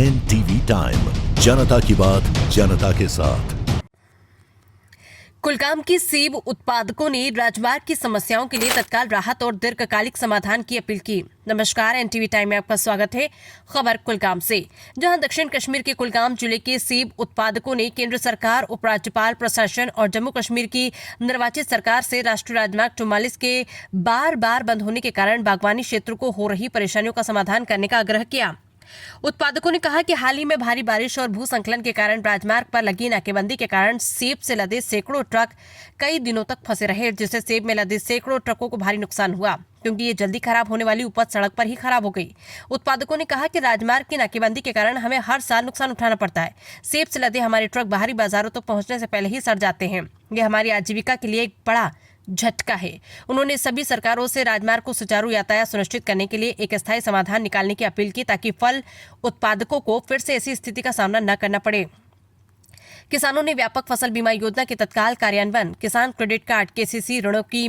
NTV time, जनता की बात जनता के साथ। कुलगाम के सेब उत्पादकों ने राजमार्ग की समस्याओं के लिए तत्काल राहत और दीर्घकालिक समाधान की अपील की। नमस्कार, एनटीवी टाइम में आपका स्वागत है। खबर कुलगाम से, जहां दक्षिण कश्मीर के कुलगाम जिले के सेब उत्पादकों ने केंद्र सरकार, उपराज्यपाल, प्रशासन और जम्मू कश्मीर की निर्वाचित सरकार से राष्ट्रीय राजमार्ग 44 के बार बार बंद होने के कारण बागवानी क्षेत्र को हो रही परेशानियों का समाधान करने का आग्रह किया। उत्पादकों ने कहा कि हाल ही में भारी बारिश और भूसंकलन के कारण राजमार्ग पर लगी नाकेबंदी के कारण सेब से लदे सैकड़ों ट्रक कई दिनों तक फंसे रहे, जिससे सेब में लदे सैकड़ों ट्रकों को भारी नुकसान हुआ, क्योंकि ये जल्दी खराब होने वाली उपज सड़क पर ही खराब हो गई। उत्पादकों ने कहा कि राजमार्ग की नाकेबंदी के कारण हमें हर साल नुकसान उठाना पड़ता है। सेब से लदे हमारे ट्रक बाहरी बाजारों तक पहुंचने से पहले ही सड़ जाते हैं। ये हमारी आजीविका के लिए एक बड़ा झटका है। उन्होंने सभी सरकारों से राजमार्ग को सुचारू यातायात सुनिश्चित करने के लिए एक स्थायी समाधान निकालने की अपील की, ताकि फल उत्पादकों को फिर से ऐसी स्थिति का सामना न करना पड़े। किसानों ने व्यापक फसल बीमा योजना के तत्काल कार्यान्वयन, किसान क्रेडिट कार्ड, केसीसी ऋणों की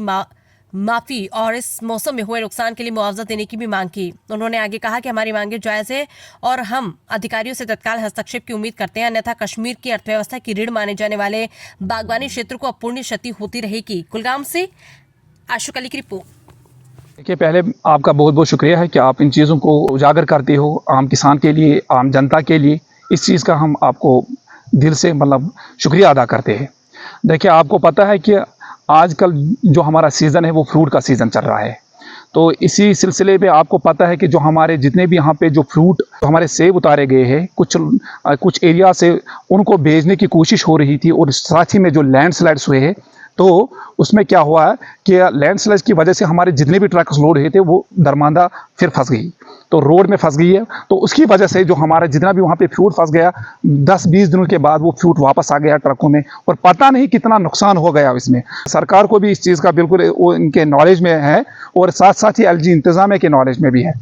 माफी और इस मौसम में हुए नुकसान के लिए मुआवजा देने की भी मांग की। उन्होंने आगे कहा कि हमारी मांगें जायज है और हम अधिकारियों से तत्काल हस्तक्षेप की उम्मीद करते हैं, अन्यथा कश्मीर की अर्थव्यवस्था की रीढ़ माने जाने वाले बागवानी क्षेत्र को अपूर्णीय क्षति होती रहेगी। कुलगाम से आशुक अली की रिपोर्ट। देखिए, पहले आपका बहुत बहुत शुक्रिया है कि आप इन चीज़ों को उजागर करते हो आम किसान के लिए, आम जनता के लिए। इस चीज़ का हम आपको दिल से शुक्रिया अदा करते हैं। देखिए, आपको पता है कि आजकल जो हमारा सीज़न है वो फ्रूट का सीज़न चल रहा है, तो इसी सिलसिले में आपको पता है कि जो हमारे जितने भी यहाँ पे जो फ्रूट हमारे सेब उतारे गए हैं, कुछ एरिया से उनको भेजने की कोशिश हो रही थी, और साथ ही में जो लैंडस्लाइड्स हुए हैं, तो उसमें क्या हुआ है कि लैंडस्लाइड की वजह से हमारे जितने भी ट्रक्स लोड हुए थे वो दरमांदा फिर फंस गई, तो रोड में फंस गई है। तो उसकी वजह से जो हमारा जितना भी वहाँ पे फ्रूट फंस गया, 10-20 दिनों के बाद वो फ्रूट वापस आ गया ट्रकों में, और पता नहीं कितना नुकसान हो गया इसमें। सरकार को भी इस चीज़ का बिल्कुल वो इनके नॉलेज में है, और साथ साथ ही एलजी इंतज़ामिया के नॉलेज में भी है,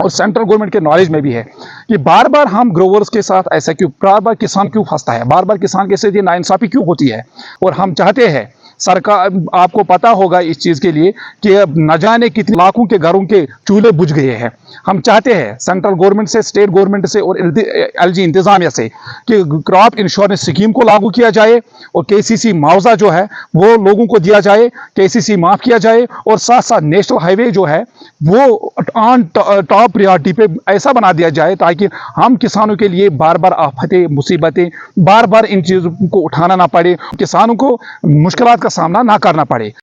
और सेंट्रल गवर्नमेंट के नॉलेज में भी है कि बार बार हम ग्रोवर्स के साथ ऐसा क्यों, बार बार किसान क्यों फंसता है, बार बार किसान के साथ ये नाइंसाफ़ी क्यों होती है। और हम चाहते हैं सरकार, आपको पता होगा इस चीज़ के लिए कि अब न जाने कितने लाखों के घरों के चूल्हे बुझ गए हैं। हम चाहते हैं सेंट्रल गवर्नमेंट से, स्टेट गवर्नमेंट से और एलजी इंतज़ामिया से कि क्रॉप इंश्योरेंस स्कीम को लागू किया जाए, और केसीसी मुआवजा जो है वो लोगों को दिया जाए, केसीसी माफ़ किया जाए, और साथ साथ नेशनल हाईवे जो है वो ऑन टॉप प्रायोरिटी पे ऐसा बना दिया जाए, ताकि हम किसानों के लिए बार बार आफतें, मुसीबतें, बार बार इन चीज़ों को उठाना ना पड़े, किसानों को मुश्किलात का सामना ना करना पड़े।